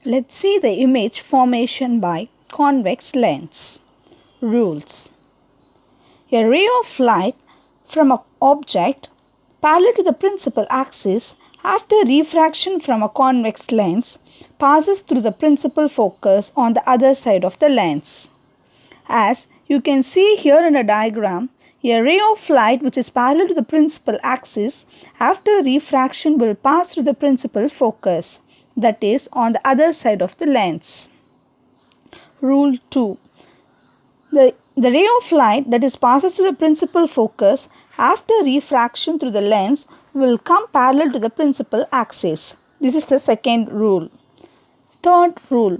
Let's see the image formation by convex lens. Rules. A ray of light from an object parallel to the principal axis after refraction from a convex lens passes through the principal focus on the other side of the lens. As you can see here in a diagram, a ray of light which is parallel to the principal axis after refraction will pass through the principal focus, that is on the other side of the lens. Rule 2. The ray of light that is passes through the principal focus after refraction through the lens will come parallel to the principal axis. This is the second rule. Third rule.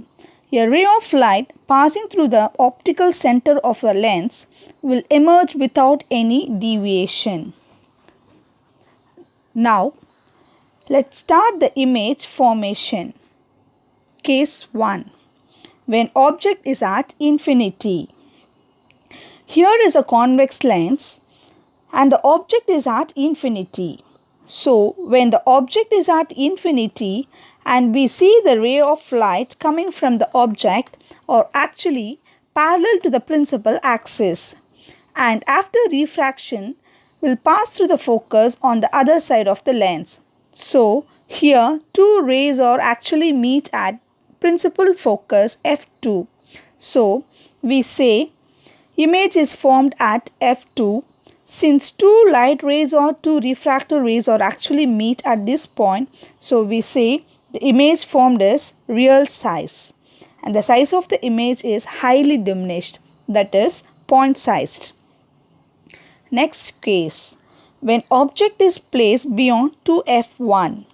A ray of light passing through the optical center of the lens will emerge without any deviation. Now, let's start the image formation. Case 1. When object is at infinity. Here is a convex lens and the object is at infinity. So, when the object is at infinity and we see the ray of light coming from the object or actually parallel to the principal axis, and after refraction will pass through the focus on the other side of the lens. So, here two rays are actually meet at principal focus f2. So, we say image is formed at f2 since two light rays or two refractor rays are actually meet at this point. So, we say the image formed is real size and the size of the image is highly diminished, that is point sized. Next case, when object is placed beyond 2f1.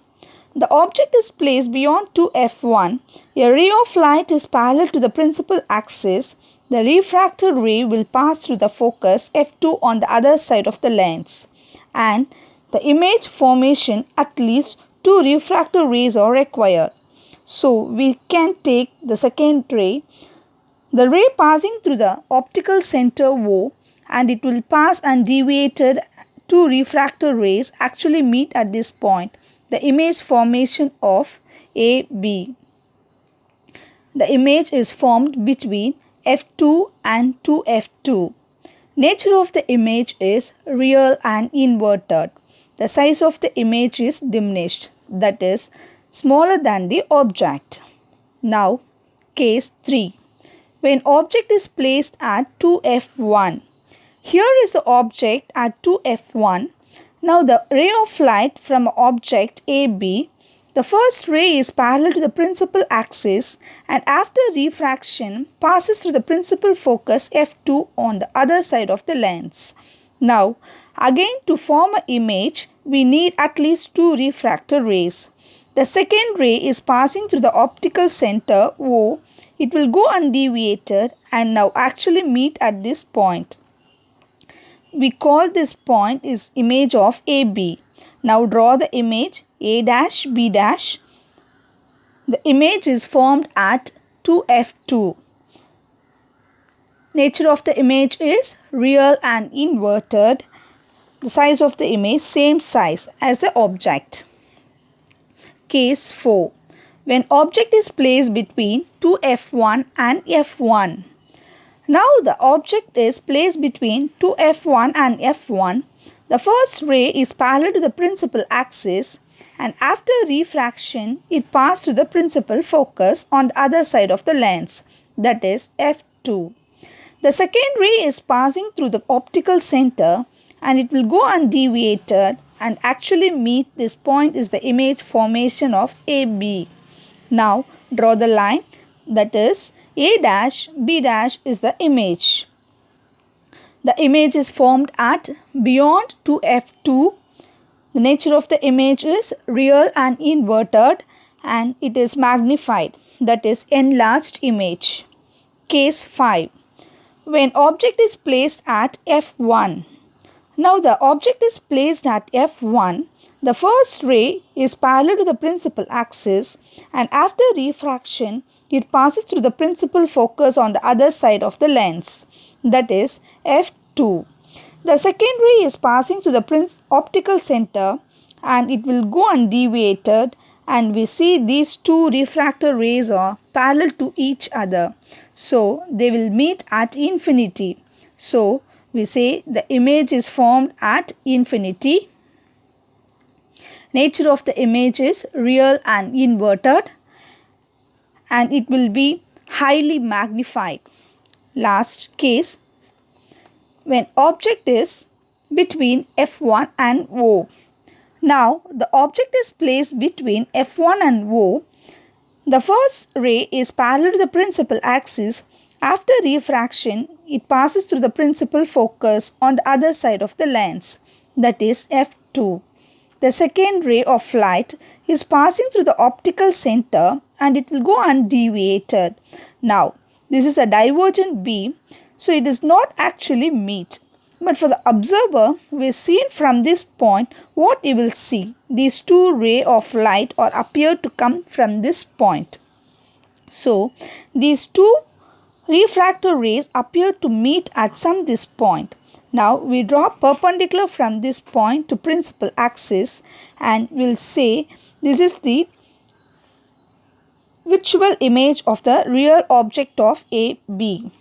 The object is placed beyond 2f1, a ray of light is parallel to the principal axis. The refracted ray will pass through the focus f2 on the other side of the lens, and the image formation at least two refracted rays are required. So, we can take the second ray, the ray passing through the optical center O, and it will pass and deviated two refracted rays actually meet at this point. The image formation of AB. The image is formed between f2 and 2f2. Nature of the image is real and inverted. The size of the image is diminished, that is smaller than the object. Now, case 3. When object is placed at 2f1. Here is the object at 2f1. Now the ray of light from object AB, the first ray is parallel to the principal axis and after refraction passes through the principal focus f2 on the other side of the lens. Now again to form an image we need at least two refracted rays. The second ray is passing through the optical center O. It will go undeviated and now actually meet at this point. We call this point is image of AB. Now draw the image A dash B dash. The image is formed at 2f2. Nature of the image is real and inverted. The size of the image same size as the object. Case 4. When object is placed between 2f1 and f1. Now the object is placed between 2f1 and f1. The first ray is parallel to the principal axis and after refraction it passes through the principal focus on the other side of the lens, that is f2. The second ray is passing through the optical center and it will go undeviated and actually meet this point is the image formation of AB. Now draw the line, that is A dash B dash is the image. The image is formed at beyond 2f2. The nature of the image is real and inverted and it is magnified, that is enlarged image. Case 5. When object is placed at f1. Now the object is placed at f1. The first ray is parallel to the principal axis and after refraction it passes through the principal focus on the other side of the lens, that is f2. The second ray is passing through the optical center and it will go undeviated and we see these two refractor rays are parallel to each other. So they will meet at infinity. So we say the image is formed at infinity. Nature of the image is real and inverted, and it will be highly magnified. Last case, when object is between F1 and O. Now the object is placed between F1 and O. The first ray is parallel to the principal axis. After refraction, it passes through the principal focus on the other side of the lens, that is F2. The second ray of light is passing through the optical center and it will go undeviated. Now, this is a divergent beam, so it does not actually meet. But for the observer, we seen from this point what he will see. These two rays of light are appear to come from this point. So, these two refractor rays appear to meet at some this point. Now, we draw perpendicular from this point to principal axis and we'll say this is the visual image of the real object of AB.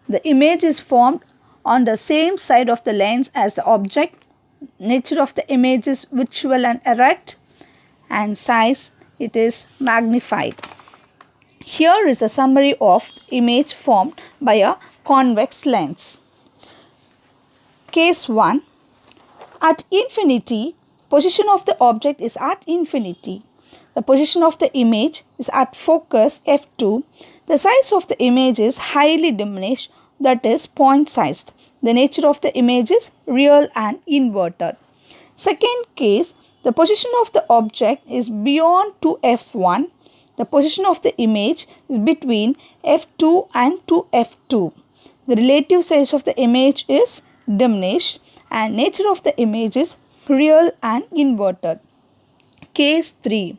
The image is formed on the same side of the lens as the object. Nature of the image is visual and erect, and size it is magnified. Here is a summary of image formed by a convex lens. Case 1. At infinity, position of the object is at infinity. The position of the image is at focus F2. The size of the image is highly diminished, that is point sized. The nature of the image is real and inverted. Second case, the position of the object is beyond 2F1. The position of the image is between F2 and 2F2. The relative size of the image is diminished and nature of the image is real and inverted. Case 3.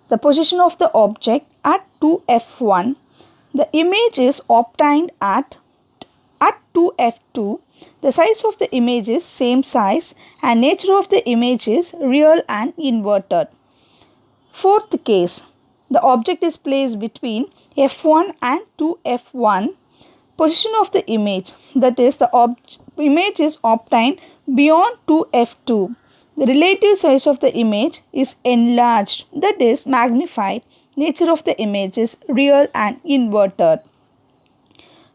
The position of the object at 2F1. The image is obtained at 2F2. The size of the image is same size and nature of the image is real and inverted. Fourth case. The object is placed between F1 and 2F1. Position of the image, that is the image is obtained beyond 2F2. The relative size of the image is enlarged, that is magnified. Nature of the image is real and inverted.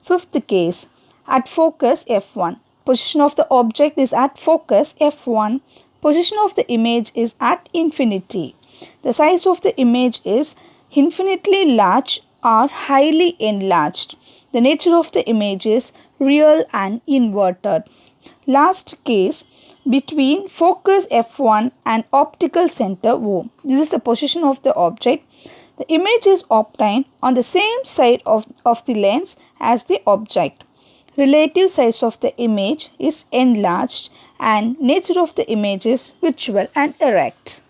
Fifth case, at focus F1. Position of the object is at focus F1. Position of the image is at infinity. The size of the image is infinitely large or highly enlarged. The nature of the image is real and inverted. Last case, between focus F1 and optical center O. This is the position of the object. The image is obtained on the same side of the lens as the object. Relative size of the image is enlarged and nature of the image is visual and erect.